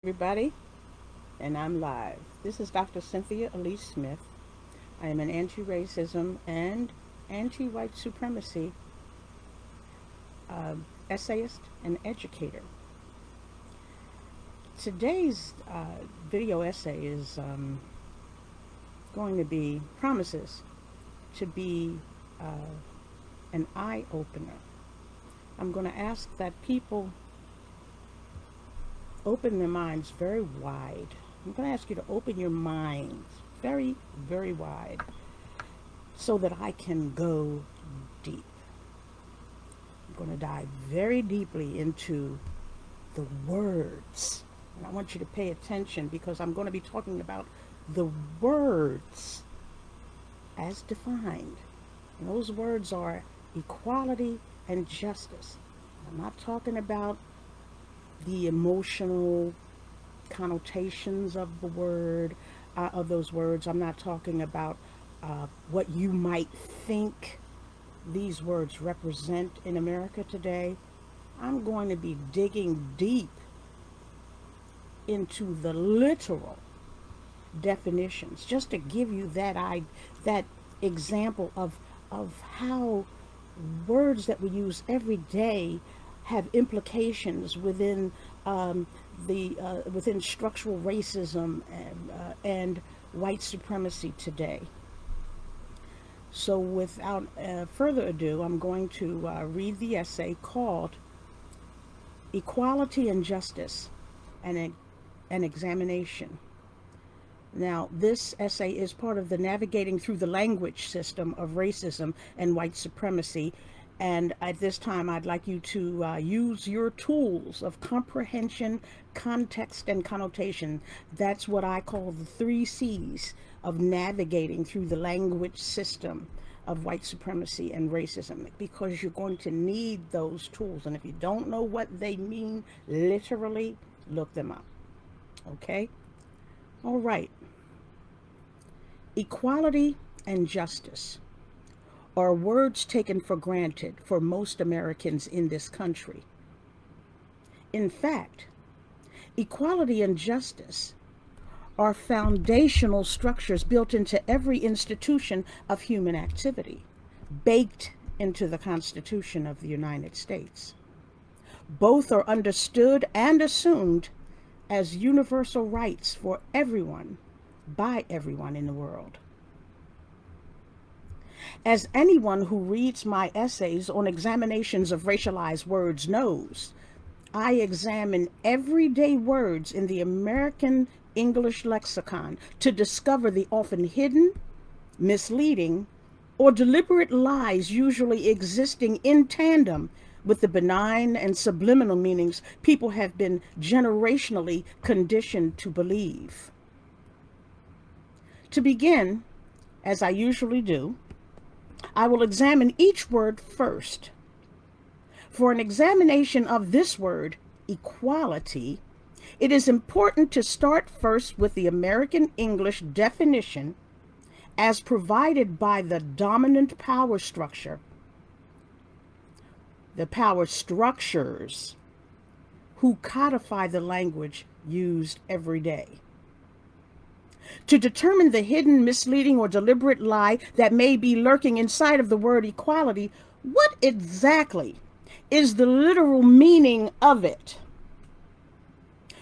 Everybody, and I'm live. This is Dr. Cynthia Elise Smith. I am an anti-racism and anti-white supremacy essayist and educator. Today's video essay is going to be promises to be an eye-opener. I'm going to ask that people open their minds very wide. I'm going to ask you to open your minds very, very wide so that I can go deep. I'm going to dive very deeply into the words. And I want you to pay attention because I'm going to be talking about the words as defined. And those words are equality and justice. I'm not talking about the emotional connotations of the word, of those words. I'm not talking about what you might think these words represent in America today. I'm going to be digging deep into the literal definitions, just to give you that example of how words that we use every day have implications within within structural racism and white supremacy today. So without further ado, I'm going to read the essay called Equality and Justice, an Examination. Now, this essay is part of the Navigating Through the Language System of Racism and White Supremacy. And at this time, I'd like you to use your tools of comprehension, context, and connotation. That's what I call the 3 C's of navigating through the language system of white supremacy and racism, because you're going to need those tools. And if you don't know what they mean literally, look them up. Okay? All right. Equality and justice are words taken for granted for most Americans in this country. In fact, equality and justice are foundational structures built into every institution of human activity, baked into the Constitution of the United States. Both are understood and assumed as universal rights for everyone, by everyone in the world. As anyone who reads my essays on examinations of racialized words knows, I examine everyday words in the American English lexicon to discover the often hidden, misleading, or deliberate lies usually existing in tandem with the benign and subliminal meanings people have been generationally conditioned to believe. To begin, as I usually do, I will examine each word first. For an examination of this word, equality, it is important to start first with the American English definition as provided by the dominant power structure, the power structures who codify the language used every day. To determine the hidden, misleading, or deliberate lie that may be lurking inside of the word equality, what exactly is the literal meaning of it?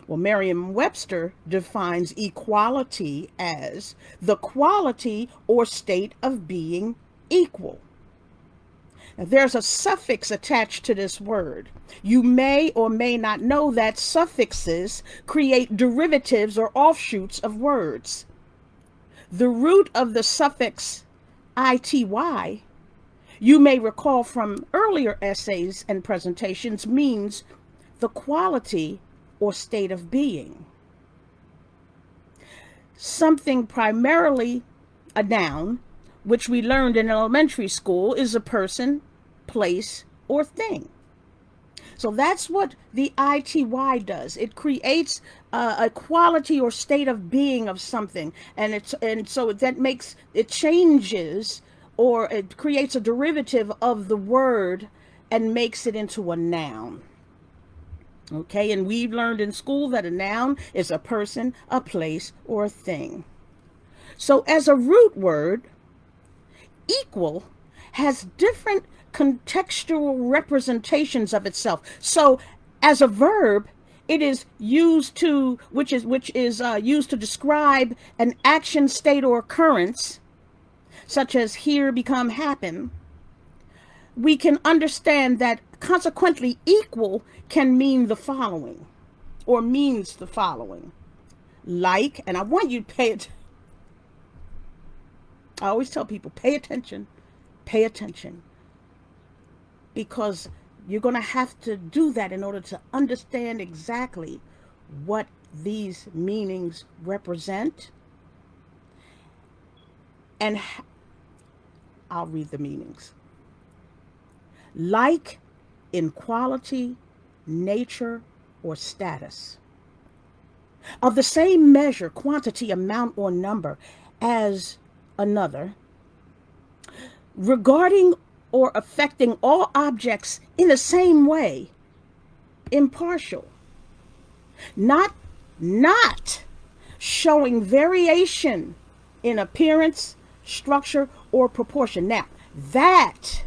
Well, Merriam-Webster defines equality as the quality or state of being equal. Now, there's a suffix attached to this word. You may or may not know that suffixes create derivatives or offshoots of words. The root of the suffix ity, you may recall from earlier essays and presentations, means the quality or state of being. Something primarily a noun, which we learned in elementary school, is a person, place, or thing. So that's what the ity does. It creates a quality or state of being of something, and so that makes it changes, or it creates a derivative of the word and makes it into a noun. Okay, and we've learned in school that a noun is a person, a place, or a thing. So as a root word, equal has different contextual representations of itself. So as a verb, it is used to used to describe an action, state, or occurrence, such as hear, become, happen. We can understand that consequently equal can mean the following, or means the following. Like, and I want you to pay it. I always tell people, pay attention, because you're going to have to do that in order to understand exactly what these meanings represent. And I'll read the meanings. Like in quality, nature, or status. Of the same measure, quantity, amount, or number as another. Regarding or affecting all objects in the same way. Impartial. Not showing variation in appearance, structure, or proportion. Now, that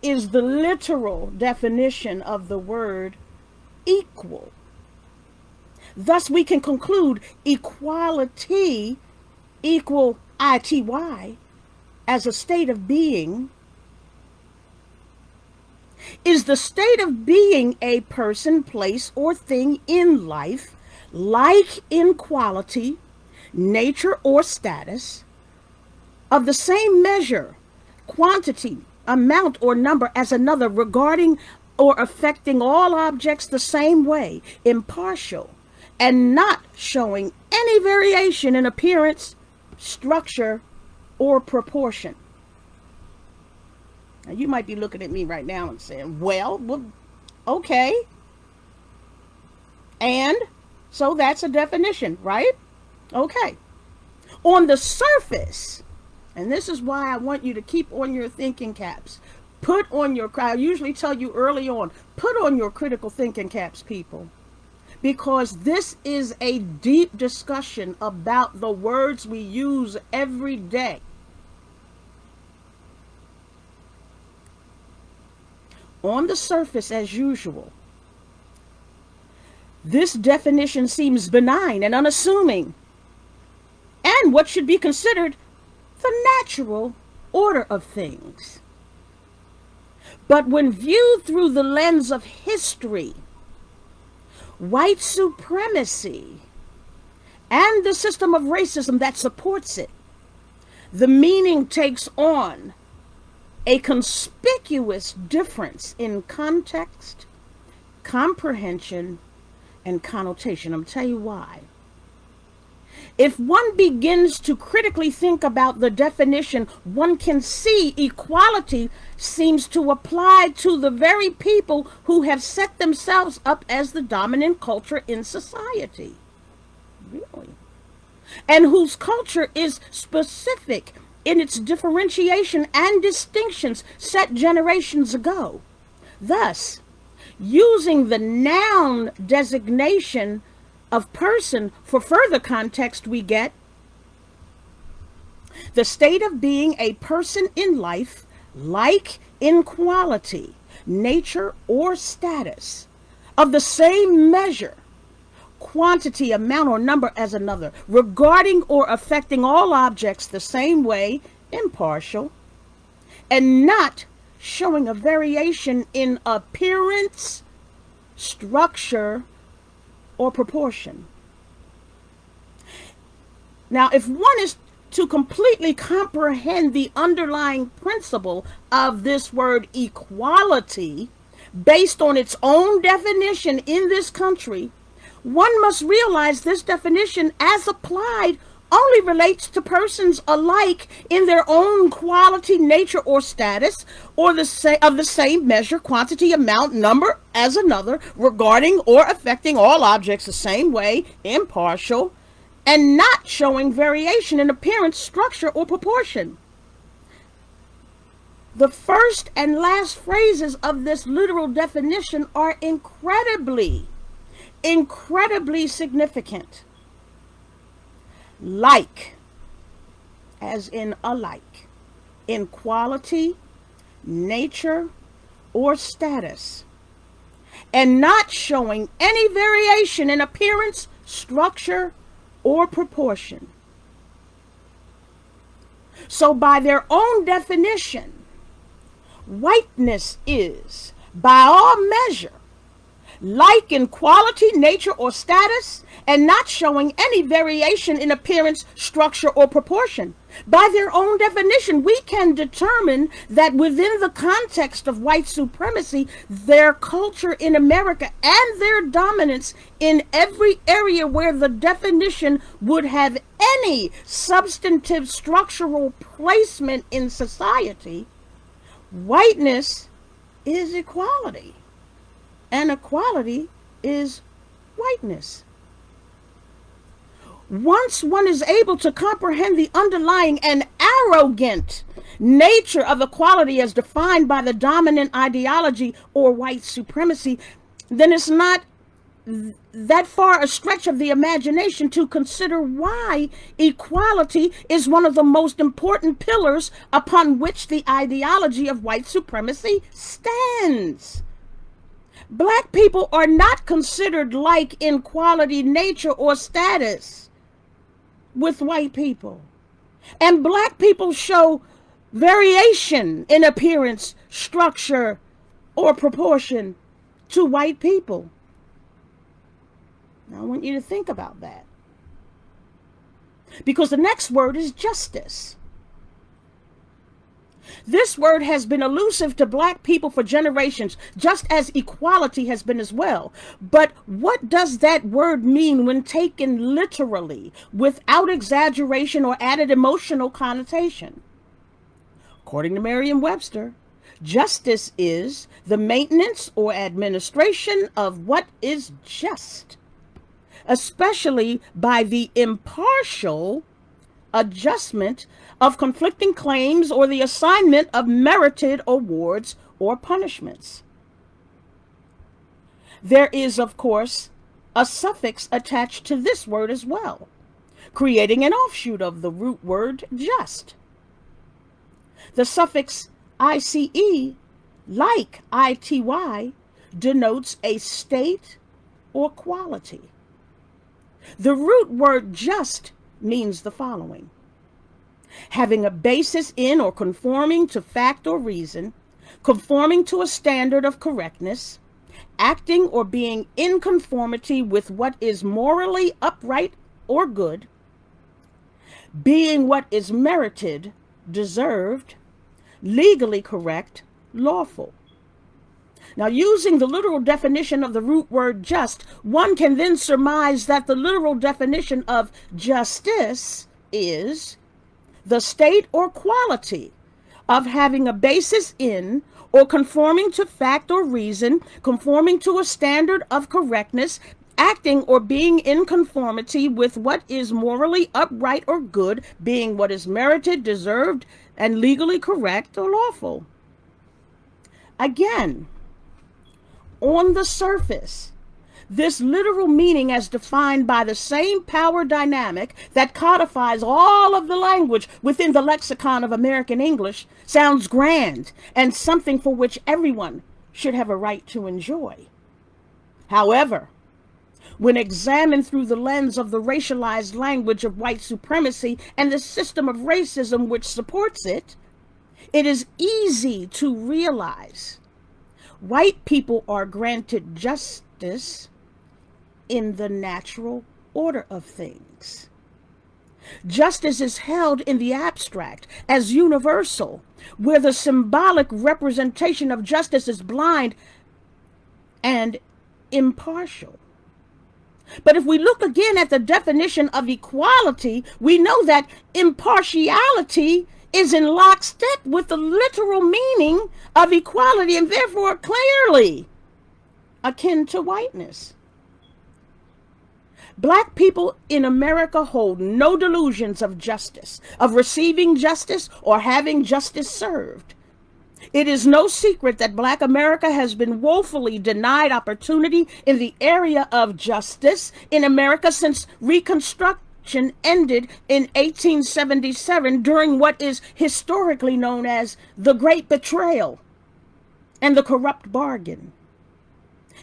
is the literal definition of the word equal. Thus, we can conclude equality, equal ity, as a state of being, is the state of being a person, place, or thing in life, like in quality, nature, or status, of the same measure, quantity, amount, or number as another, regarding or affecting all objects the same way, impartial, and not showing any variation in appearance, structure, or proportion. Now, you might be looking at me right now and saying, well, okay. And so that's a definition, right? Okay. On the surface, and this is why I want you to keep on your thinking caps. Put on your, I usually tell you early on, put on your critical thinking caps, people. Because this is a deep discussion about the words we use every day. On the surface, as usual, this definition seems benign and unassuming, and what should be considered the natural order of things. But when viewed through the lens of history, white supremacy, and the system of racism that supports it, the meaning takes on a conspicuous difference in context, comprehension, and connotation. I'm tell you why. If one begins to critically think about the definition, one can see equality seems to apply to the very people who have set themselves up as the dominant culture in society. Really? And whose culture is specific in its differentiation and distinctions set generations ago. Thus, using the noun designation of person for further context, we get the state of being a person in life, like in quality, nature, or status, of the same measure, quantity, amount, or number as another, regarding or affecting all objects the same way, impartial, and not showing a variation in appearance, structure, or proportion. Now, if one is to completely comprehend the underlying principle of this word equality, based on its own definition in this country, one must realize this definition, as applied, only relates to persons alike in their own quality, nature, or status, or of the same measure, quantity, amount, number as another, regarding or affecting all objects the same way, impartial, and not showing variation in appearance, structure, or proportion. The first and last phrases of this literal definition are incredibly incredibly significant. Like, as in alike, in quality, nature, or status, and not showing any variation in appearance, structure, or proportion. So, by their own definition, whiteness is, by all measure, like in quality, nature, or status, and not showing any variation in appearance, structure, or proportion. By their own definition, we can determine that within the context of white supremacy, their culture in America and their dominance in every area where the definition would have any substantive structural placement in society, whiteness is equality. And equality is whiteness. Once one is able to comprehend the underlying and arrogant nature of equality as defined by the dominant ideology or white supremacy, then it's not that far a stretch of the imagination to consider why equality is one of the most important pillars upon which the ideology of white supremacy stands. Black people are not considered like in quality, nature, or status with white people. And black people show variation in appearance, structure, or proportion to white people. Now, I want you to think about that. Because the next word is justice. This word has been elusive to black people for generations, just as equality has been as well. But what does that word mean when taken literally, without exaggeration or added emotional connotation? According to Merriam-Webster, justice is the maintenance or administration of what is just, especially by the impartial adjustment of conflicting claims or the assignment of merited awards or punishments. There is, of course, a suffix attached to this word as well, creating an offshoot of the root word just. The suffix ICE, like ITY, denotes a state or quality. The root word just means the following: having a basis in or conforming to fact or reason, conforming to a standard of correctness, acting or being in conformity with what is morally upright or good, being what is merited, deserved, legally correct, lawful. Now, using the literal definition of the root word just, one can then surmise that the literal definition of justice is the state or quality of having a basis in or conforming to fact or reason, conforming to a standard of correctness, acting or being in conformity with what is morally upright or good, being what is merited, deserved, and legally correct or lawful. Again, on the surface, this literal meaning, as defined by the same power dynamic that codifies all of the language within the lexicon of American English, sounds grand and something for which everyone should have a right to enjoy. However, when examined through the lens of the racialized language of white supremacy and the system of racism which supports it, it is easy to realize white people are granted justice in the natural order of things. Justice is held in the abstract as universal, where the symbolic representation of justice is blind and impartial. But if we look again at the definition of equality, we know that impartiality is in lockstep with the literal meaning of equality and therefore clearly akin to whiteness. Black people in America hold no delusions of justice, of receiving justice or having justice served. It is no secret that Black America has been woefully denied opportunity in the area of justice in America since Reconstruction ended in 1877 during what is historically known as the Great Betrayal and the Corrupt Bargain.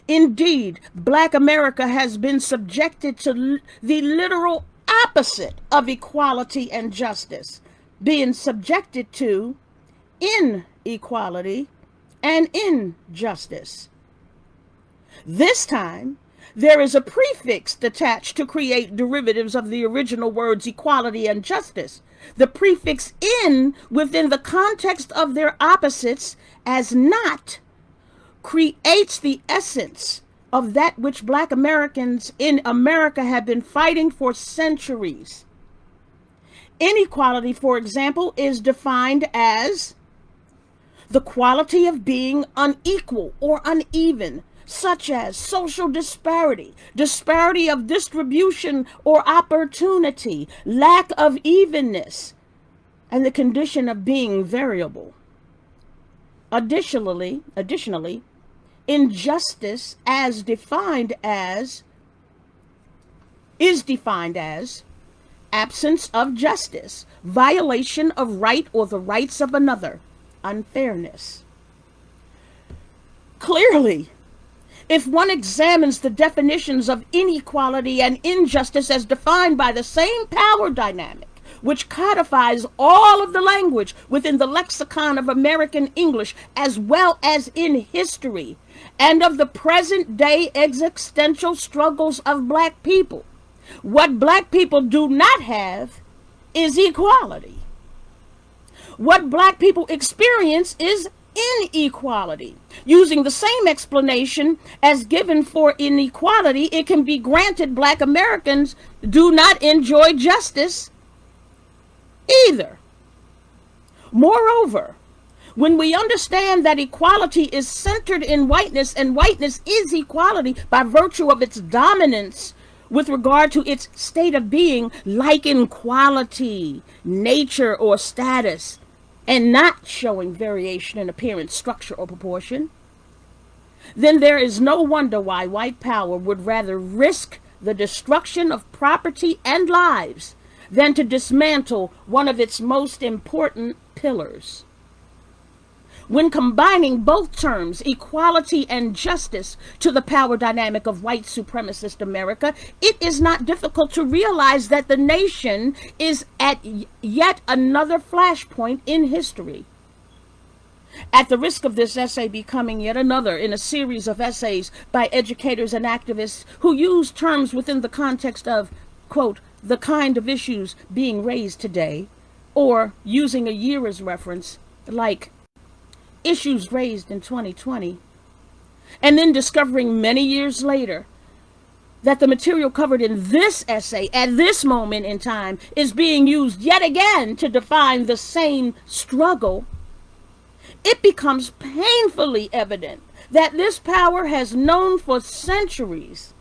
Indeed, Black America has been subjected to the literal opposite of equality and justice, being subjected to inequality and injustice. This time, there is a prefix attached to create derivatives of the original words equality and justice. The prefix in within the context of their opposites as not creates the essence of that which Black Americans in America have been fighting for centuries. Inequality, for example, is defined as the quality of being unequal or uneven, such as social disparity, disparity of distribution or opportunity, lack of evenness, and the condition of being variable. Additionally, injustice is defined as absence of justice, violation of right or the rights of another, unfairness. Clearly, if one examines the definitions of inequality and injustice as defined by the same power dynamic, which codifies all of the language within the lexicon of American English as well as in history, and of the present day existential struggles of Black people, what Black people do not have is equality. What Black people experience is inequality. Using the same explanation as given for inequality, it can be granted Black Americans do not enjoy justice either. Moreover, when we understand that equality is centered in whiteness and whiteness is equality by virtue of its dominance with regard to its state of being, like in quality, nature, or status, and not showing variation in appearance, structure, or proportion, then there is no wonder why white power would rather risk the destruction of property and lives than to dismantle one of its most important pillars. When combining both terms, equality and justice, to the power dynamic of white supremacist America, it is not difficult to realize that the nation is at yet another flashpoint in history. At the risk of this essay becoming yet another in a series of essays by educators and activists who use terms within the context of, quote, the kind of issues being raised today, or using a year as reference, like issues raised in 2020, and then discovering many years later that the material covered in this essay at this moment in time is being used yet again to define the same struggle, it becomes painfully evident that this power has known for centuries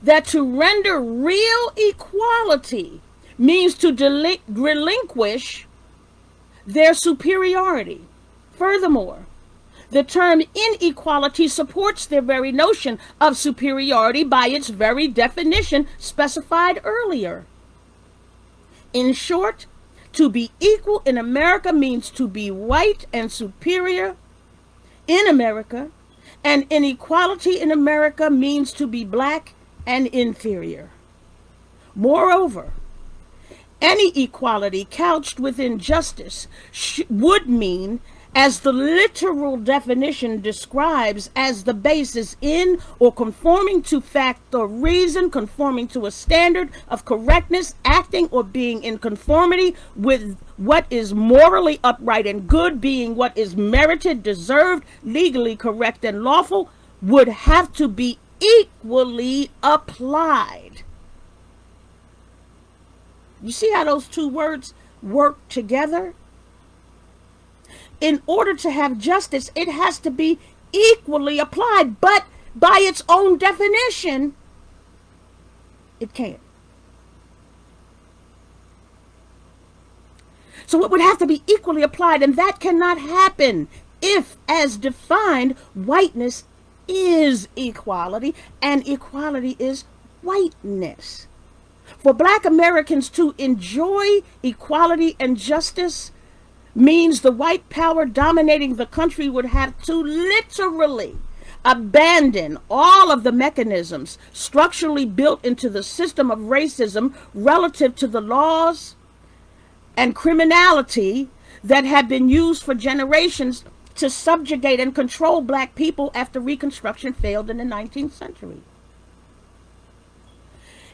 that to render real equality means to relinquish their superiority. Furthermore, the term inequality supports their very notion of superiority by its very definition specified earlier. In short, to be equal in America means to be white and superior in America, and inequality in America means to be Black and inferior. Moreover, any equality couched within justice would mean, as the literal definition describes, as the basis in or conforming to fact or reason, conforming to a standard of correctness, acting or being in conformity with what is morally upright and good, being what is merited, deserved, legally correct and lawful, would have to be equally applied. You see how those two words work together? In order to have justice, it has to be equally applied, but by its own definition, it can't. So it would have to be equally applied, and that cannot happen if, as defined, whiteness is equality and equality is whiteness. For Black Americans to enjoy equality and justice means the white power dominating the country would have to literally abandon all of the mechanisms structurally built into the system of racism relative to the laws and criminality that have been used for generations to subjugate and control Black people after Reconstruction failed in the 19th century.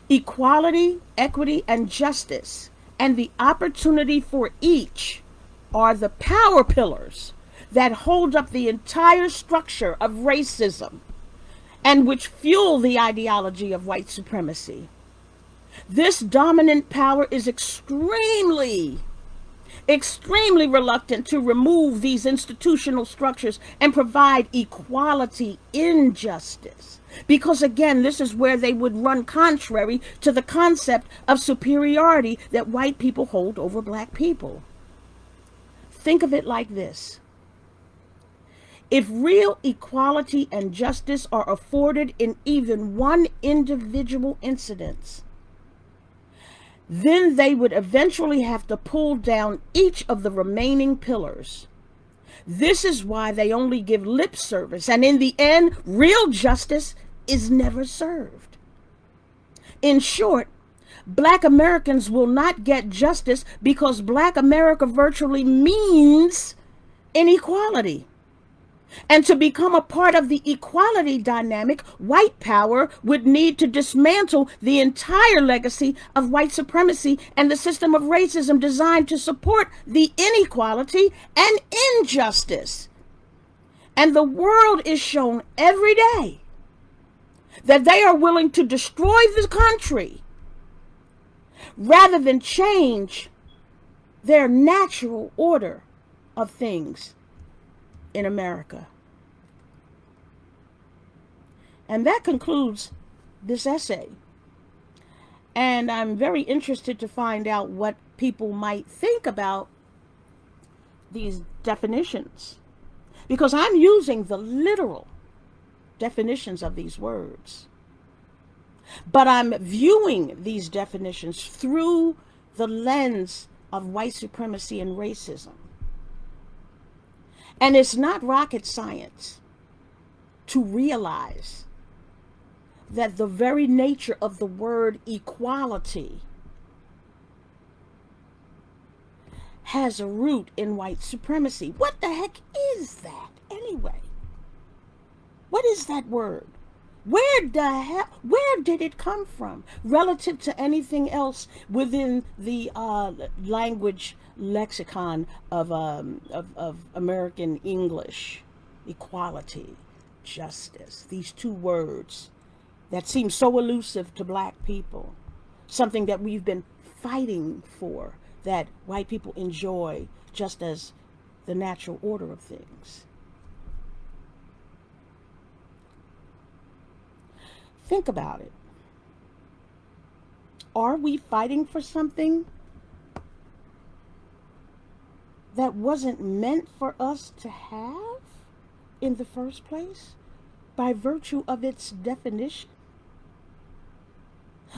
Equality, equity, and justice, and the opportunity for each are the power pillars that hold up the entire structure of racism and which fuel the ideology of white supremacy. This dominant power is extremely reluctant to remove these institutional structures and provide equality in justice. Because again, this is where they would run contrary to the concept of superiority that white people hold over Black people. Think of it like this. If real equality and justice are afforded in even one individual incident, then they would eventually have to pull down each of the remaining pillars. This is why they only give lip service, and in the end, real justice is never served. In short, Black Americans will not get justice because Black America virtually means inequality. And to become a part of the equality dynamic, white power would need to dismantle the entire legacy of white supremacy and the system of racism designed to support the inequality and injustice. And the world is shown every day that they are willing to destroy the country rather than change their natural order of things in America. And that concludes this essay. And I'm very interested to find out what people might think about these definitions, because I'm using the literal definitions of these words. But I'm viewing these definitions through the lens of white supremacy and racism. And it's not rocket science to realize that the very nature of the word equality has a root in white supremacy. What the heck is that anyway? What is that word? Where did it come from relative to anything else within the language lexicon of American English? Equality, justice, these two words that seem so elusive to Black people, something that we've been fighting for, that white people enjoy just as the natural order of things. Think about it. Are we fighting for something that wasn't meant for us to have in the first place by virtue of its definition?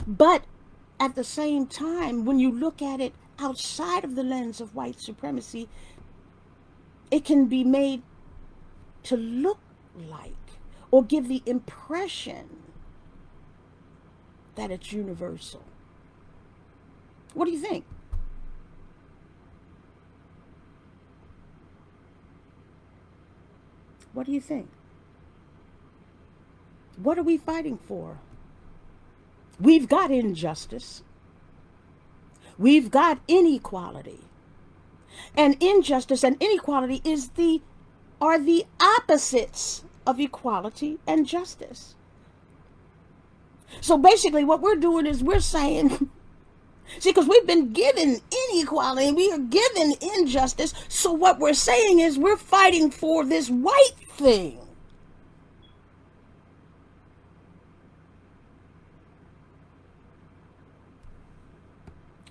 But at the same time, when you look at it outside of the lens of white supremacy, it can be made to look like or give the impression that it's universal. What do you think? What do you think? What are we fighting for? We've got injustice. We've got inequality. And injustice and inequality are the opposites of equality and justice. So basically what we're doing is we're saying, see, because we've been given inequality and we are given injustice, so what we're saying is we're fighting for this white thing.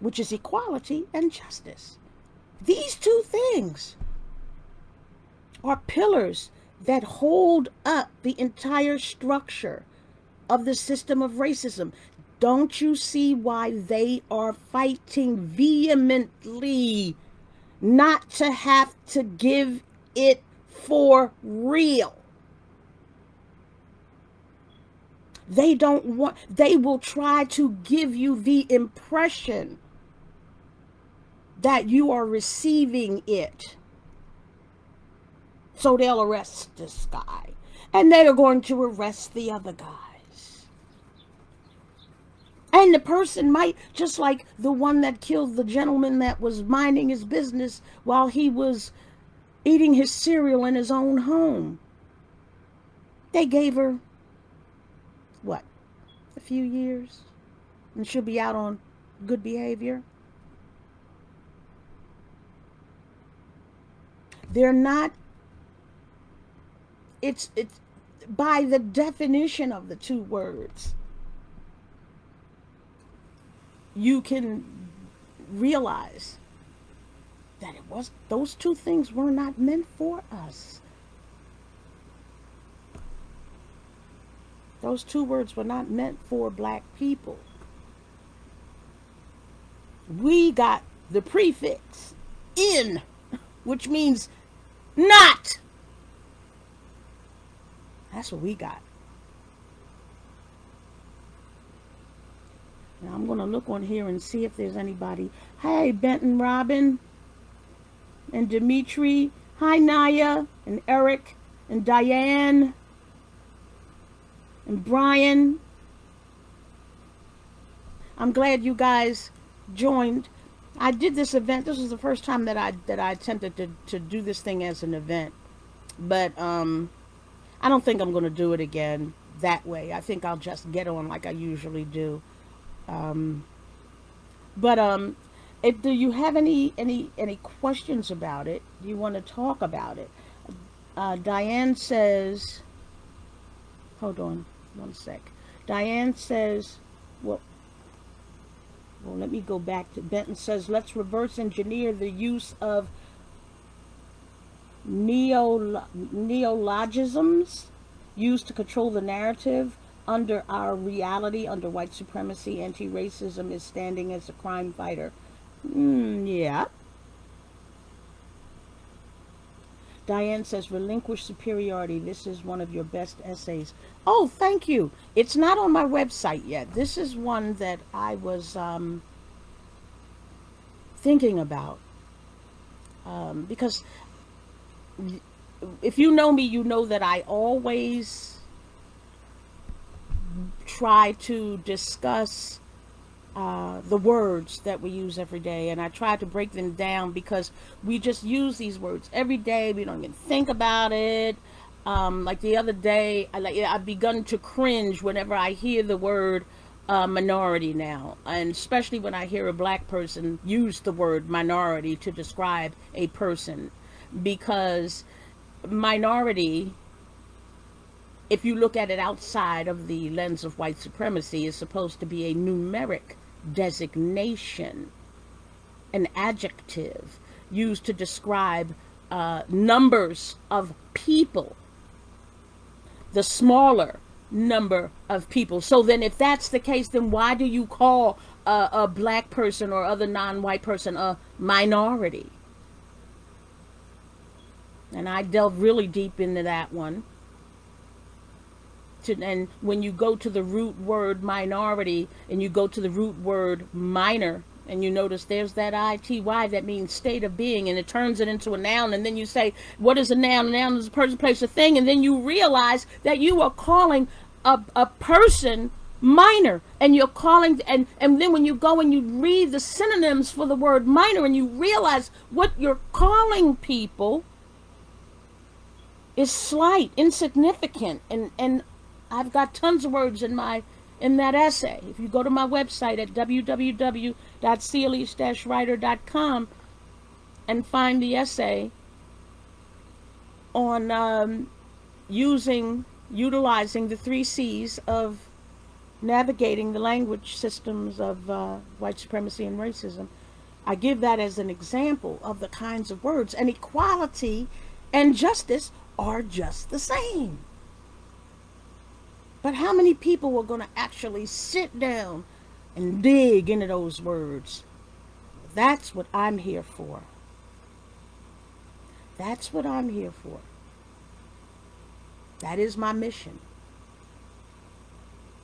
Which is equality and justice. These two things are pillars that hold up the entire structure of the system of racism. Don't you see why they are fighting vehemently not to have to give it for real? They don't want, they will try to give you the impression that you are receiving it. So they'll arrest this guy. And they are going to arrest the other guys. And the person might, just like the one that killed the gentleman that was minding his business while he was eating his cereal in his own home. They gave her, what, a few years? And she'll be out on good behavior. They're not, it's by the definition of the two words, you can realize that it was, those two things were not meant for us. Those two words were not meant for black people. We got the prefix in, which means not. That's what we got. Now I'm going to look on here and see if there's anybody. Hey, Benton Robin and Dimitri. Hi, Naya and Eric and Diane and Brian. I'm glad you guys joined. I did this event. This was the first time that I attempted to do this thing as an event. But I don't think I'm going to do it again that way. I think I'll just get on like I usually do. If do you have any questions about it? Do you want to talk about it? Diane says, hold on one sec. Diane says, well, let me go back to Benton says, let's reverse engineer the use of neologisms used to control the narrative under our reality, under white supremacy. Anti-racism is standing as a crime fighter. Yeah. Diane says, relinquish superiority. This is one of your best essays. Oh, thank you. It's not on my website yet. This is one that I was thinking about. Because if you know me, you know that I always try to discuss the words that we use every day, and I try to break them down because we just use these words every day. We don't even think about it. Like the other day, I've begun to cringe whenever I hear the word minority now, and especially when I hear a black person use the word minority to describe a person, because minority, if you look at it outside of the lens of white supremacy, is supposed to be a numeric designation, an adjective used to describe numbers of people, the smaller number of people. So then if that's the case, then why do you call a black person or other non-white person a minority? And I delved really deep into that one. And when you go to the root word minority and you go to the root word minor, and you notice there's that ity, that means state of being, and it turns it into a noun. And then you say, what is a noun? A noun is a person, place, a thing. And then you realize that you are calling a person minor, and you're calling, and then when you go and you read the synonyms for the word minor, and you realize what you're calling people is slight, insignificant, and I've got tons of words in that essay. If you go to my website at www.clease-writer.com and find the essay on utilizing the 3 C's of navigating the language systems of white supremacy and racism, I give that as an example of the kinds of words. And equality and justice are just the same. But how many people are going to actually sit down and dig into those words? That's what I'm here for. That's what I'm here for. That is my mission.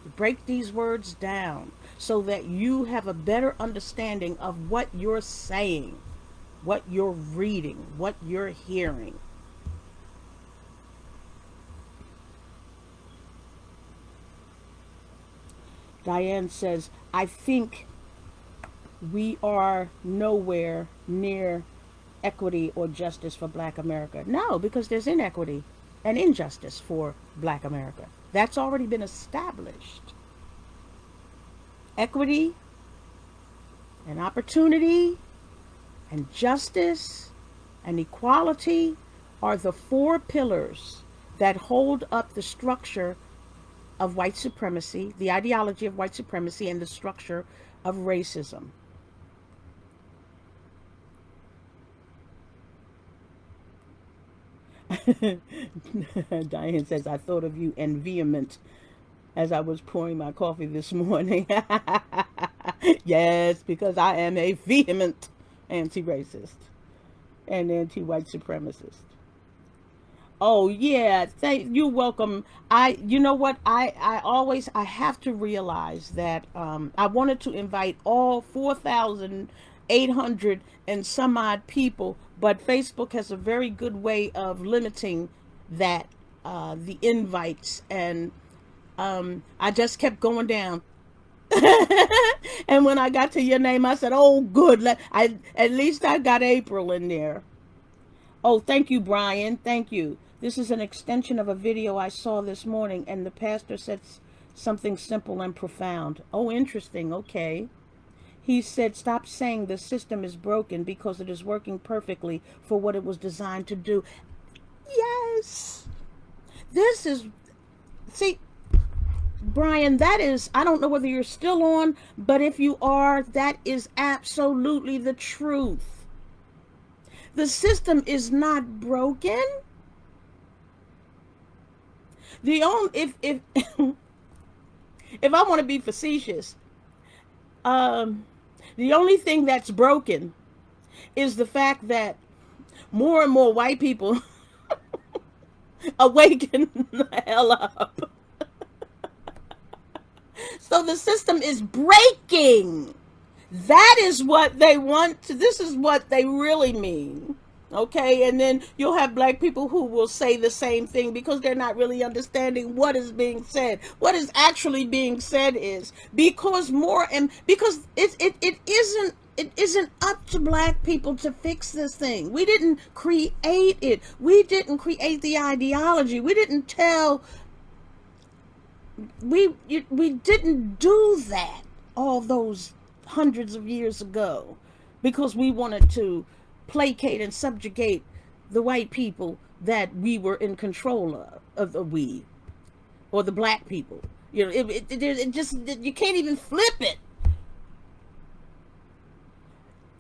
To break these words down so that you have a better understanding of what you're saying, what you're reading, what you're hearing. Diane says, I think we are nowhere near equity or justice for Black America. No, because there's inequity and injustice for Black America. That's already been established. Equity and opportunity and justice and equality are the four pillars that hold up the structure of white supremacy, the ideology of white supremacy, and the structure of racism. Diane says, I thought of you and vehement as I was pouring my coffee this morning. Yes, because I am a vehement anti-racist and anti-white supremacist. Oh yeah, you're welcome. You know what? I have to realize that I wanted to invite all 4,800 and some odd people, but Facebook has a very good way of limiting that the invites, and I just kept going down. And when I got to your name, I said, "Oh, good. At least I got April in there." Oh, thank you, Brian. Thank you. This is an extension of a video I saw this morning, and the pastor said something simple and profound. Oh, interesting. Okay. He said, stop saying the system is broken because it is working perfectly for what it was designed to do. Yes. This is, see, Brian, that is, I don't know whether you're still on, but if you are, that is absolutely the truth. The system is not broken. The only, if if I want to be facetious, the only thing that's broken is the fact that more and more white people awaken the hell up. So the system is breaking. That is what they want to, this is what they really mean. Okay, and then you'll have black people who will say the same thing because they're not really understanding what is being said. What is actually being said is because it isn't up to black people to fix this thing. We didn't create it. We didn't create the ideology. We didn't tell, we didn't do that all those hundreds of years ago because we wanted to placate and subjugate the white people that we were in control of the we, or the black people. You know, it just, you can't even flip it.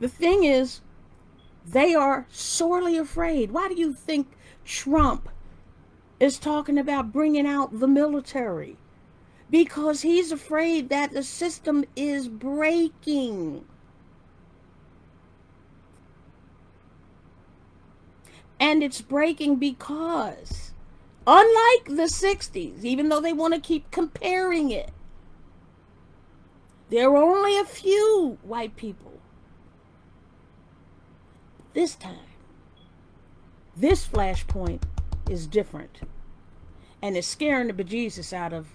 The thing is, they are sorely afraid. Why do you think Trump is talking about bringing out the military? Because he's afraid that the system is breaking. And it's breaking because, unlike the 60s, even though they want to keep comparing it, there were only a few white people. This time, this flashpoint is different. And it's scaring the bejesus out of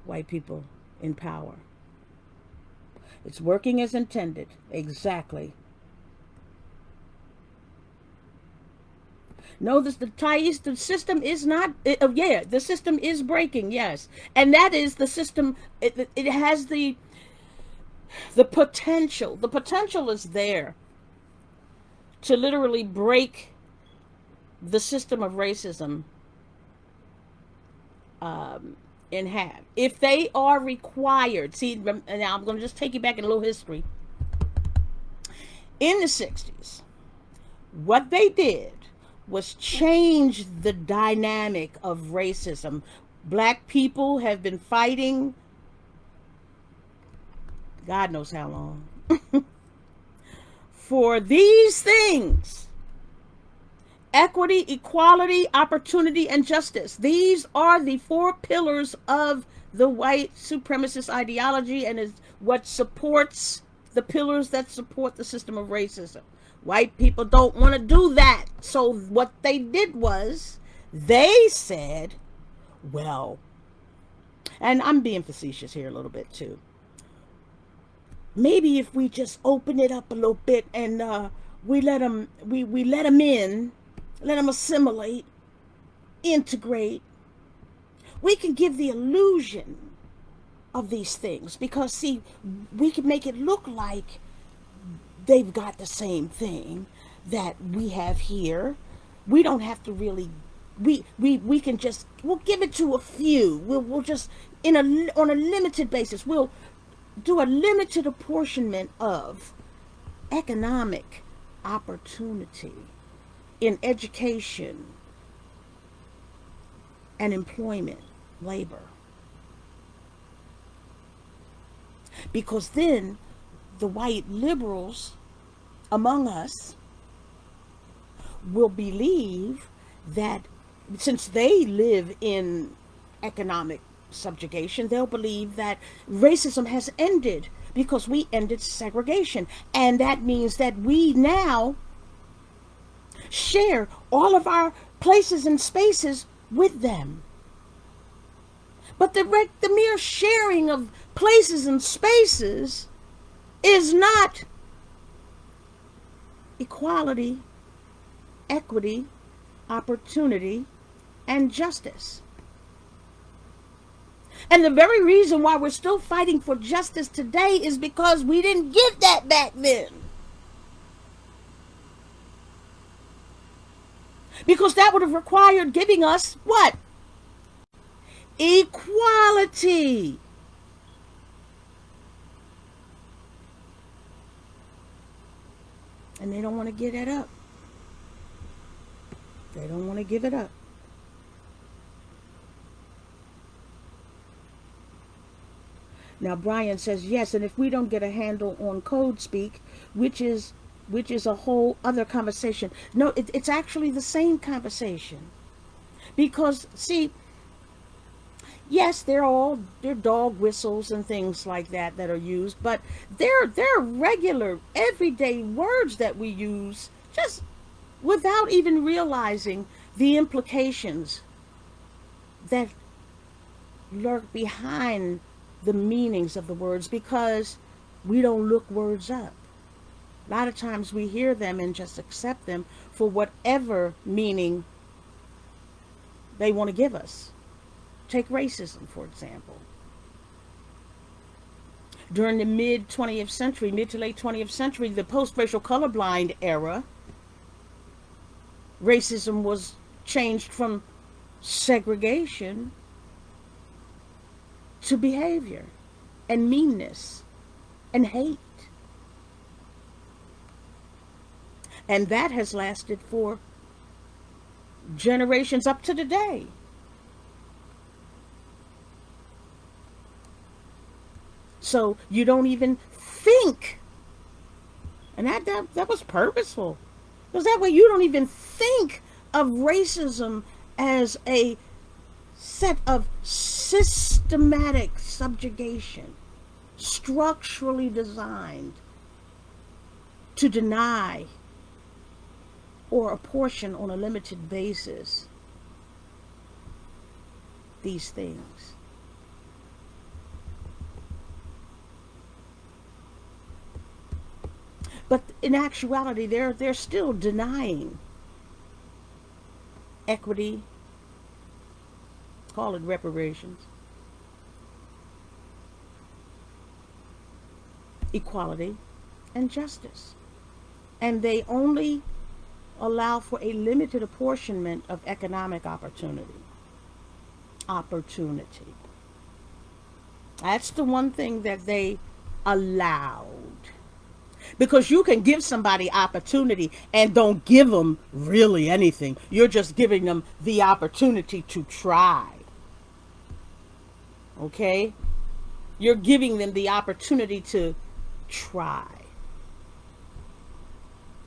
white people in power. It's working as intended. Exactly. No, the system is not, the system is breaking, yes. And that is the system, it has the potential. The potential is there to literally break the system of racism in half. If they are required, see, now I'm going to just take you back in a little history. In the 60s, what they did was change the dynamic of racism. Black people have been fighting God knows how long for these things: equity, equality, opportunity, and justice. These are the four pillars of the white supremacist ideology, and is what supports the pillars that support the system of racism. White people don't want to do that. So what they did was they said, well, and I'm being facetious here a little bit too. Maybe if we just open it up a little bit and we let them we let them in, let them assimilate, integrate, we can give the illusion of these things, because see, we can make it look like they've got the same thing that we have here. We don't have to really, we can just, we'll give it to a few. We'll just on a limited basis, we'll do a limited apportionment of economic opportunity in education and employment, labor. Because then the white liberals among us will believe that since they live in economic subjugation, they'll believe that racism has ended because we ended segregation. And that means that we now share all of our places and spaces with them. But the mere sharing of places and spaces is not equality, equity, opportunity, and justice. And the very reason why we're still fighting for justice today is because we didn't get that back then. Because that would have required giving us what? Equality. And they don't want to give that up. They don't want to give it up. Now Brian says yes, and if we don't get a handle on code speak, which is a whole other conversation. No, it's actually the same conversation. Because see, yes, they're dog whistles and things like that are used, but they're regular everyday words that we use just without even realizing the implications that lurk behind the meanings of the words, because we don't look words up. A lot of times we hear them and just accept them for whatever meaning they want to give us. Take racism, for example. During the mid to late 20th century, the post-racial colorblind era, racism was changed from segregation to behavior and meanness and hate. And that has lasted for generations up to today. So you don't even think, and that was purposeful, because that way you don't even think of racism as a set of systematic subjugation, structurally designed to deny or apportion on a limited basis these things. But in actuality, they're still denying equity, call it reparations, equality, and justice. And they only allow for a limited apportionment of economic opportunity. That's the one thing that they allowed. Because you can give somebody opportunity and don't give them really anything. You're just giving them the opportunity to try. Okay? You're giving them the opportunity to try.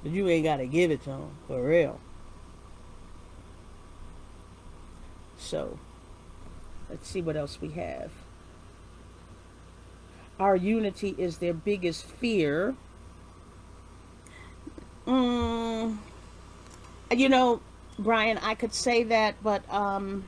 But you ain't got to give it to them, for real. So, let's see what else we have. Our unity is their biggest fear. Mm, you know, Brian, I could say that, but I'd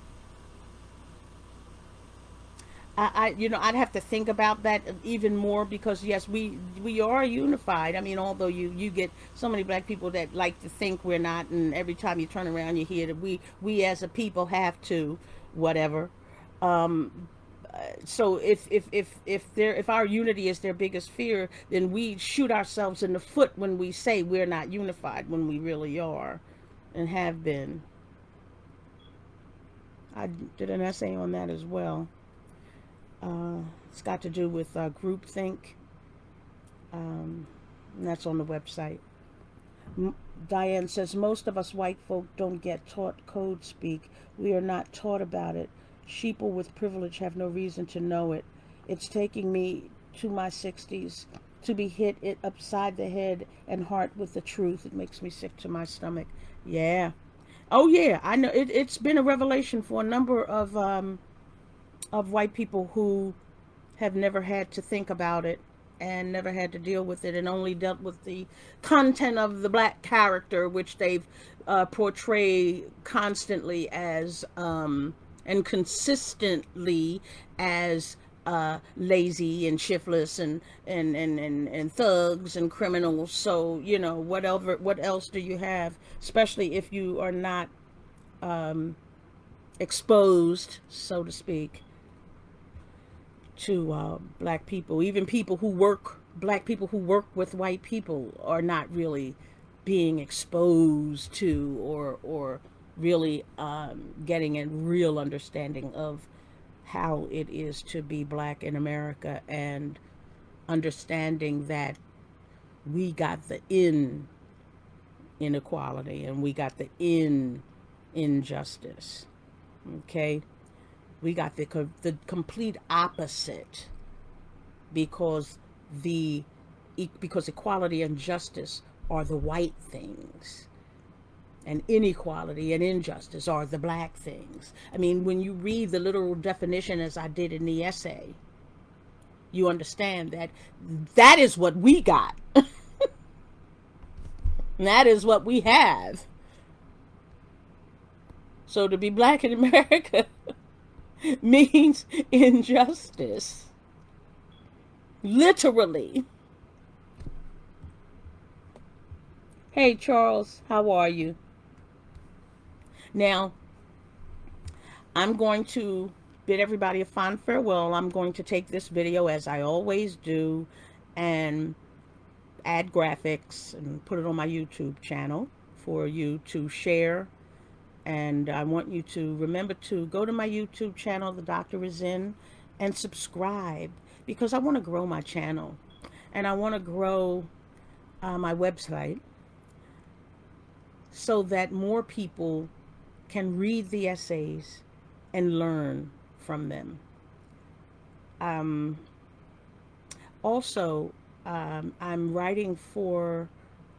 have to think about that even more, because yes, we are unified. I mean, although you get so many black people that like to think we're not, and every time you turn around, you hear that we as a people have to, whatever. Um, so if our unity is their biggest fear, then we shoot ourselves in the foot when we say we're not unified when we really are, and have been. I did an essay on that as well. It's got to do with groupthink. And that's on the website. Diane says, most of us white folk don't get taught code speak. We are not taught about it. Sheeple with privilege have no reason to know it. It's taking me to my 60s to be hit it upside the head and heart with the truth. It makes me sick to my stomach. Yeah. Oh yeah, I know. It's been a revelation for a number of white people who have never had to think about it and never had to deal with it, and only dealt with the content of the black character, which they've portrayed constantly as and consistently as lazy and shiftless and thugs and criminals. So what else do you have, especially if you are not exposed, so to speak, to black people. Even black people who work with white people are not really being exposed to, or really getting a real understanding of how it is to be black in America, and understanding that we got the inequality and we got the injustice. Okay? We got the complete opposite, because equality and justice are the white things, and inequality and injustice are the black things. I mean, when you read the literal definition, as I did in the essay, you understand that that is what we got. And that is what we have. So to be black in America means injustice. Literally. Hey Charles, how are you? Now, I'm going to bid everybody a fond farewell. I'm going to take this video, as I always do, and add graphics and put it on my YouTube channel for you to share. And I want you to remember to go to my YouTube channel, The Doctor Is In, and subscribe, because I want to grow my channel, and I want to grow my website, so that more people can read the essays and learn from them. Also, I'm writing for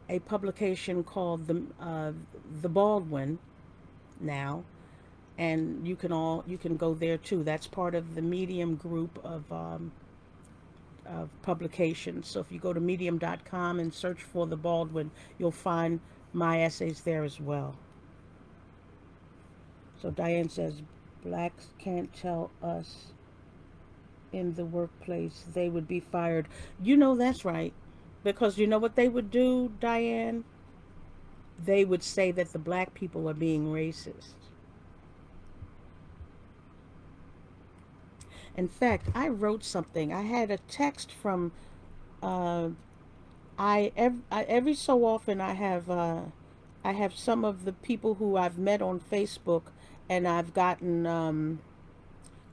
a publication called the Baldwin now, and you can go there too. That's part of the Medium group of publications. So if you go to medium.com and search for the Baldwin, you'll find my essays there as well. So Diane says, blacks can't tell us in the workplace they would be fired. That's right, because you know what they would do, Diane? They would say that the black people are being racist. In fact, I wrote something. I had a text from every so often I have some of the people who I've met on Facebook and I've gotten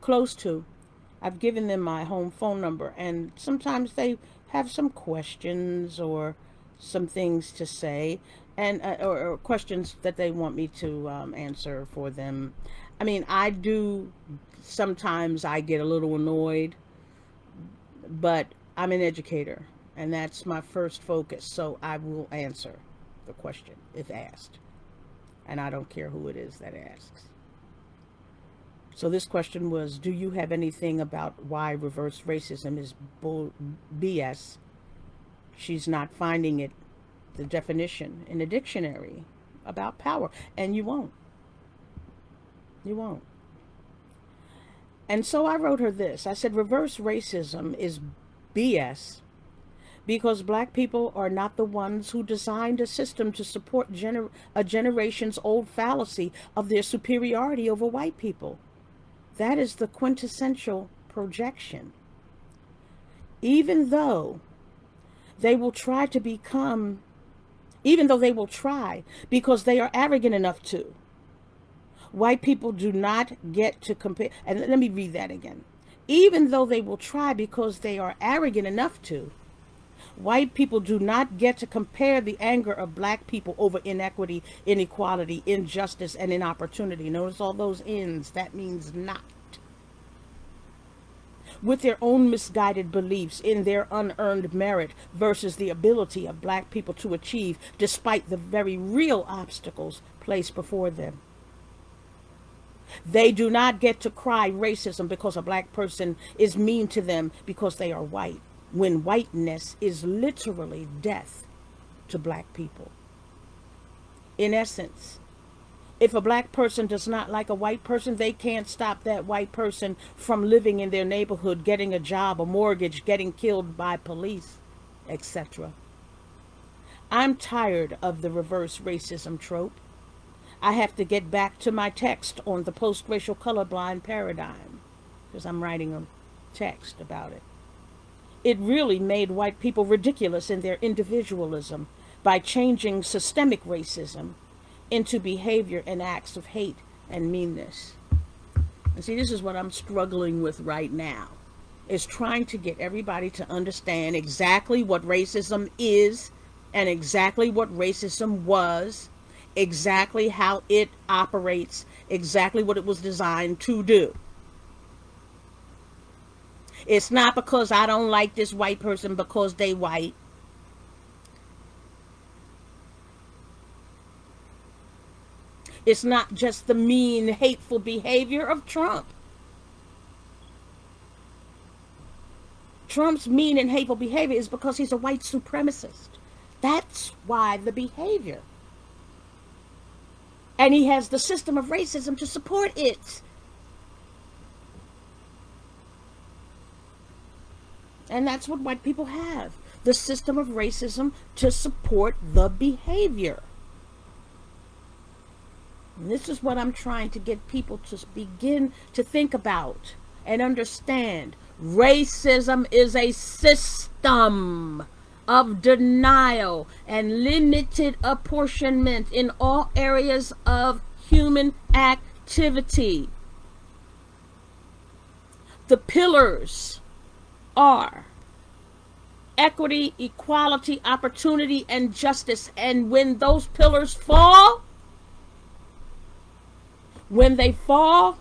close to, I've given them my home phone number, and sometimes they have some questions or some things to say, and or questions that they want me to answer for them. I mean, I do sometimes I get a little annoyed, but I'm an educator, and that's my first focus. So I will answer the question if asked, and I don't care who it is that asks. So this question was, do you have anything about why reverse racism is BS? She's not finding it, the definition in a dictionary about power. And you won't. You won't. And so I wrote her this. I said, reverse racism is BS because black people are not the ones who designed a system to support a generation's old fallacy of their superiority over white people. That is the quintessential projection. Even though they will try to become, even though they will try because they are arrogant enough to, white people do not get to compare. And let me read that again. Even though they will try because they are arrogant enough to, white people do not get to compare the anger of black people over inequity, inequality, injustice, and inopportunity. Notice all those ins. That means not. With their own misguided beliefs in their unearned merit versus the ability of black people to achieve despite the very real obstacles placed before them. They do not get to cry racism because a black person is mean to them because they are white, when whiteness is literally death to black people. In essence, if a black person does not like a white person, they can't stop that white person from living in their neighborhood, getting a job, a mortgage, getting killed by police, etc. I'm tired of the reverse racism trope. I have to get back to my text on the post-racial colorblind paradigm because I'm writing a text about it. It really made white people ridiculous in their individualism by changing systemic racism into behavior and acts of hate and meanness. And see, this is what I'm struggling with right now, is trying to get everybody to understand exactly what racism is and exactly what racism was, exactly how it operates, exactly what it was designed to do. It's not because I don't like this white person because they white. It's not just the mean, hateful behavior of Trump. Trump's mean and hateful behavior is because he's a white supremacist. That's why the behavior. And he has the system of racism to support it. And that's what white people have. The system of racism to support the behavior. And this is what I'm trying to get people to begin to think about and understand. Racism is a system of denial and limited apportionment in all areas of human activity. The pillars are equity, equality, opportunity, and justice. And when those pillars fall, when they fall,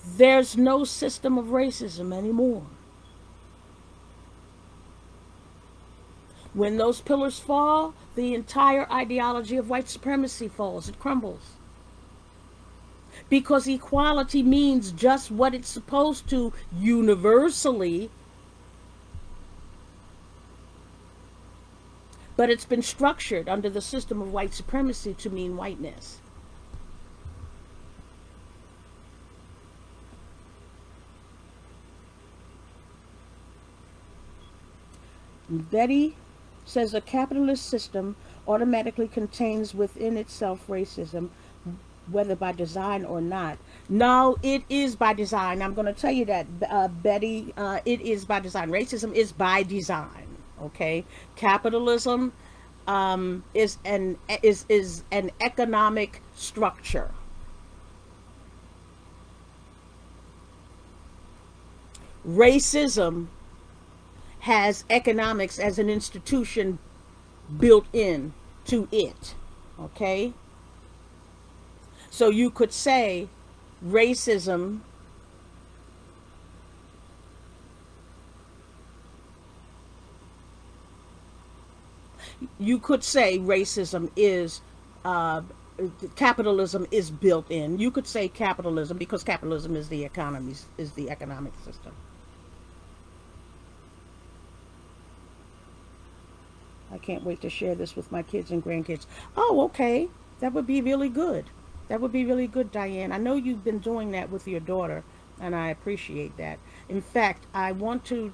there's no system of racism anymore. When those pillars fall, the entire ideology of white supremacy falls. It crumbles. Because equality means just what it's supposed to universally, but it's been structured under the system of white supremacy to mean whiteness. Betty says a capitalist system automatically contains within itself racism, whether by design or not. No, it is by design. I'm going to tell you that, Betty. It is by design. Racism is by design. Okay, capitalism is an economic structure. Racism has economics as an institution built in to it. Okay? So you could say racism you could say racism is uh, capitalism is built in. You could say capitalism because capitalism is the economy, is the economic system. I can't wait to share this with my kids and grandkids. Oh, okay. That would be really good. That would be really good, Diane. I know you've been doing that with your daughter, and I appreciate that. In fact, I want to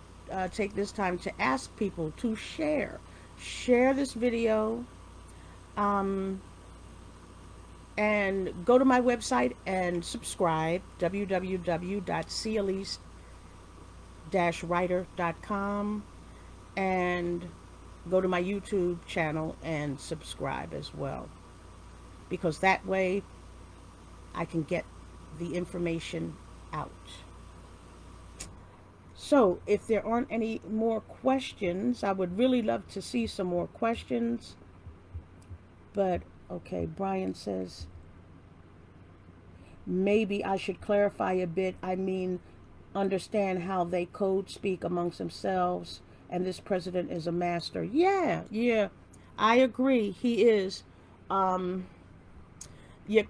take this time to ask people to share this video, um, and go to my website and subscribe, www.celeste-writer.com, and go to my YouTube channel and subscribe as well, because that way I can get the information out. So if there aren't any more questions, I would really love to see some more questions. But okay, Brian says, maybe I should clarify a bit. I mean, understand how they code speak amongst themselves, and this president is a master. Yeah, I agree. He is. Yeah,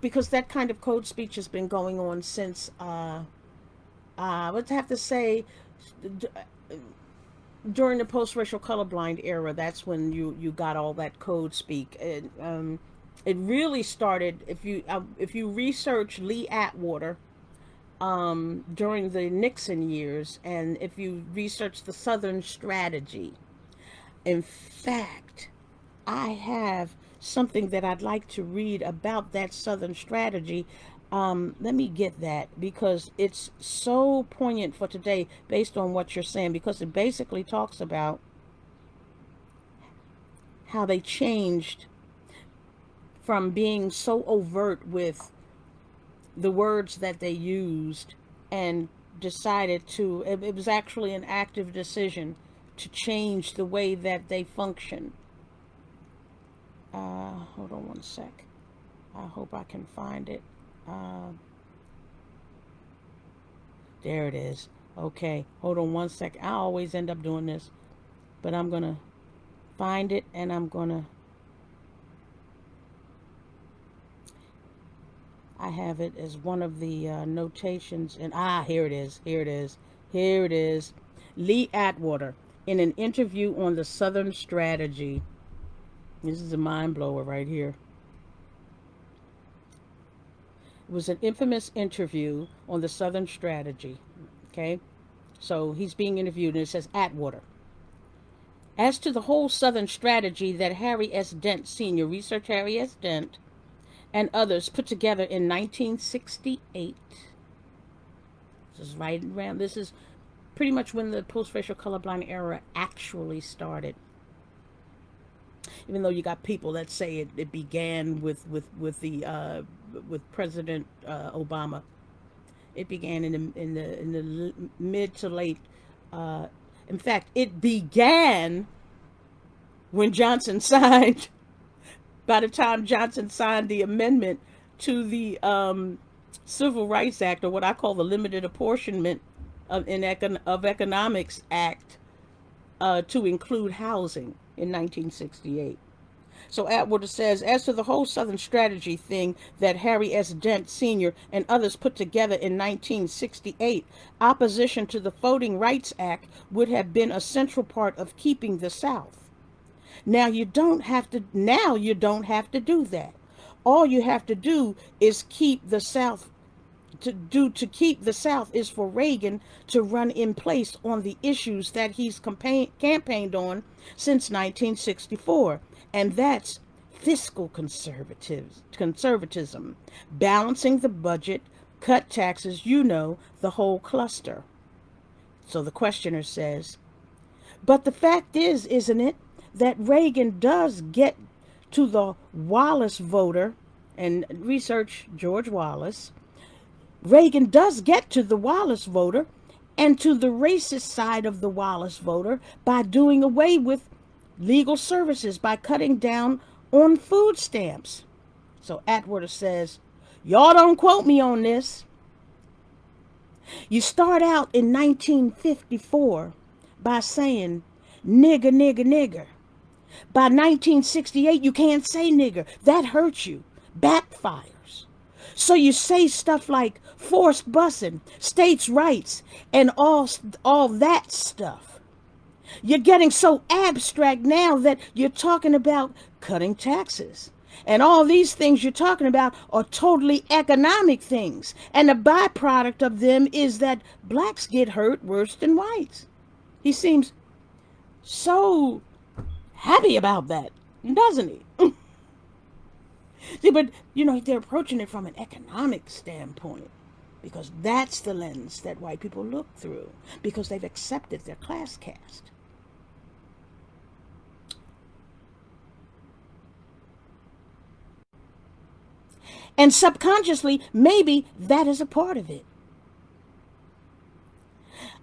because that kind of code speech has been going on since, I would have to say, during the post-racial colorblind era. That's when you got all that code speak. It really started, if you research Lee Atwater, during the Nixon years, and if you research the Southern Strategy. In fact, I have something that I'd like to read about that Southern Strategy. Let me get that, because it's so poignant for today based on what you're saying, because it basically talks about how they changed from being so overt with the words that they used, and decided to, it was actually an active decision to change the way that they function. Hold on one sec. I hope I can find it. There it is. Okay, hold on one sec. I always end up doing this, but I'm gonna find it, and I'm gonna, I have it as one of the notations, and here it is. Here it is. Lee Atwater, in an interview on the Southern Strategy. This is a mind blower right here. It was an infamous interview on the Southern Strategy. Okay, so he's being interviewed, and it says, Atwater: as to the whole Southern Strategy that Harry S. Dent Sr., research Harry S. Dent, and others put together in 1968. This is right around, this is pretty much when the post-racial colorblind era actually started. Even though you got people that say it began with President Obama. It began in the mid to late. In fact, it began when Johnson signed. By the time Johnson signed the amendment to the Civil Rights Act, or what I call the Limited Apportionment of Economics Act, to include housing in 1968. So Atwater says, as to the whole Southern Strategy thing that Harry S. Dent Sr. and others put together in 1968, opposition to the Voting Rights Act would have been a central part of keeping the South. Now you don't have to do that. All you have to do is keep the South. To keep the South is for Reagan to run in place on the issues that he's campaigned on since 1964, and that's fiscal conservatism, balancing the budget, cut taxes, the whole cluster. So the questioner says, but the fact is, isn't it, that Reagan does get to the Wallace voter, and research George Wallace. Reagan does get to the Wallace voter, and to the racist side of the Wallace voter by doing away with legal services, by cutting down on food stamps. So Atwater says, y'all don't quote me on this. You start out in 1954 by saying nigger, nigger, nigger. By 1968, you can't say nigger. That hurts you. Backfires. So you say stuff like forced busing, states' rights, and all that stuff. You're getting so abstract now that you're talking about cutting taxes. And all these things you're talking about are totally economic things. And the byproduct of them is that blacks get hurt worse than whites. He seems so happy about that, doesn't he? See, but, they're approaching it from an economic standpoint because that's the lens that white people look through because they've accepted their class caste. And subconsciously, maybe that is a part of it.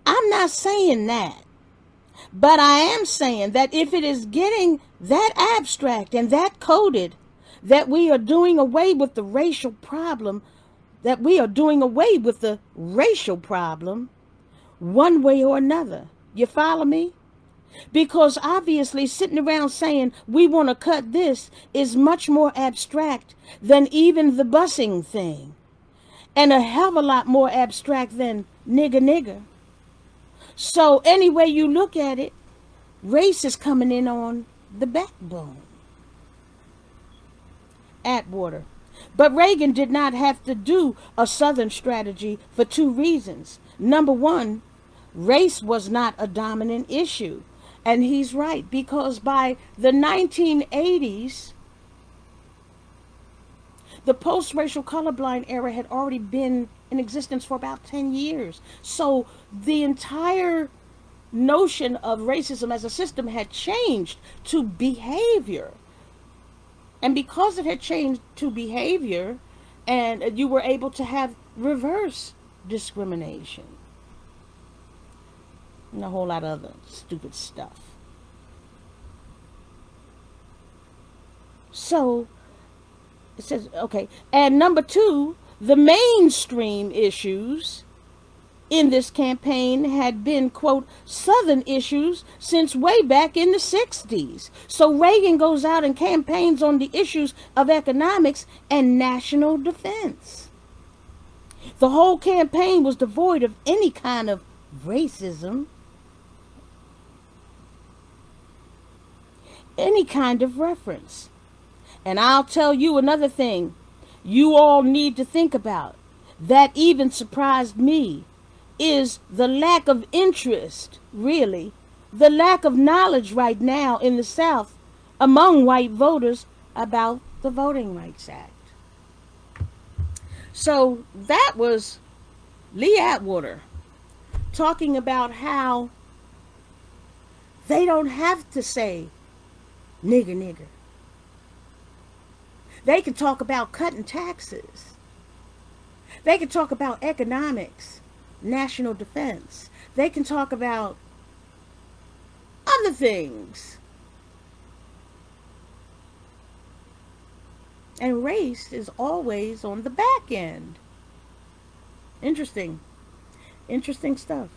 I'm not saying that. But I am saying that if it is getting that abstract and that coded, that we are doing away with the racial problem, one way or another. You follow me? Because obviously sitting around saying we want to cut this is much more abstract than even the busing thing. And a hell of a lot more abstract than nigger nigger. So any way you look at it, race is coming in on the backbone. Atwater. But Reagan did not have to do a Southern strategy for two reasons. Number one, race was not a dominant issue. And he's right, because by the 1980s, the post-racial colorblind era had already been in existence for about 10 years. So the entire notion of racism as a system had changed to behavior. And because it had changed to behavior, and you were able to have reverse discrimination and a whole lot of other stupid stuff. So it says, okay. And number two, the mainstream issues in this campaign had been, quote, Southern issues since way back in the 60s. So Reagan goes out and campaigns on the issues of economics and national defense. The whole campaign was devoid of any kind of racism, any kind of reference. And I'll tell you another thing you all need to think about that even surprised me is the lack of interest, really, the lack of knowledge right now in the South among white voters about the Voting Rights Act. So that was Lee Atwater talking about how they don't have to say nigger nigger. They can talk about cutting taxes. They can talk about economics, national defense. They can talk about other things. And race is always on the back end. Interesting. Interesting stuff.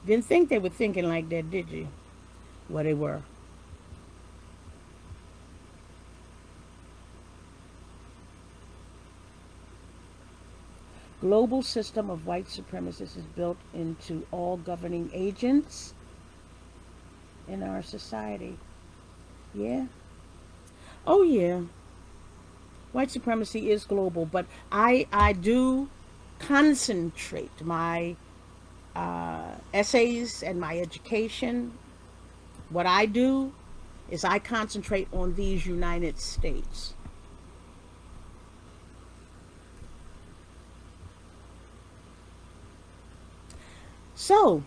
Didn't think they were thinking like that, did you? Well, they were. Global system of white supremacists is built into all governing agents in our society. Yeah. Oh, yeah. White supremacy is global, but I do concentrate my essays and my education. What I do is I concentrate on these United States. So,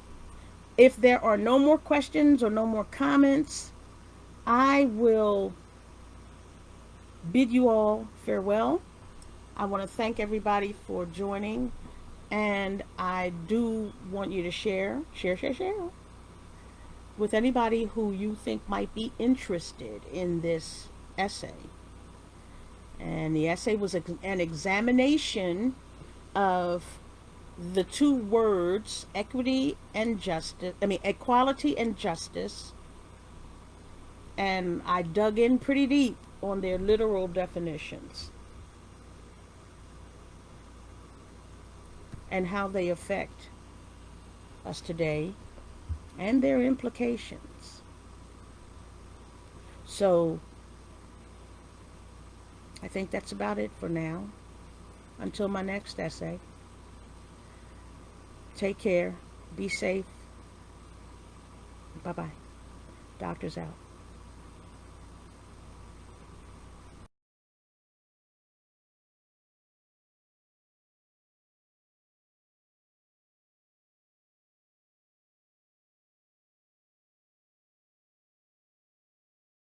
if there are no more questions or no more comments, I will bid you all farewell. I want to thank everybody for joining And I do want you to share with anybody who you think might be interested in this essay. And the essay was an examination of the two words equality and justice. And I dug in pretty deep on their literal definitions and how they affect us today and their implications. So I think that's about it for now. Until my next essay. Take care. Be safe. Bye-bye. Doctor's out.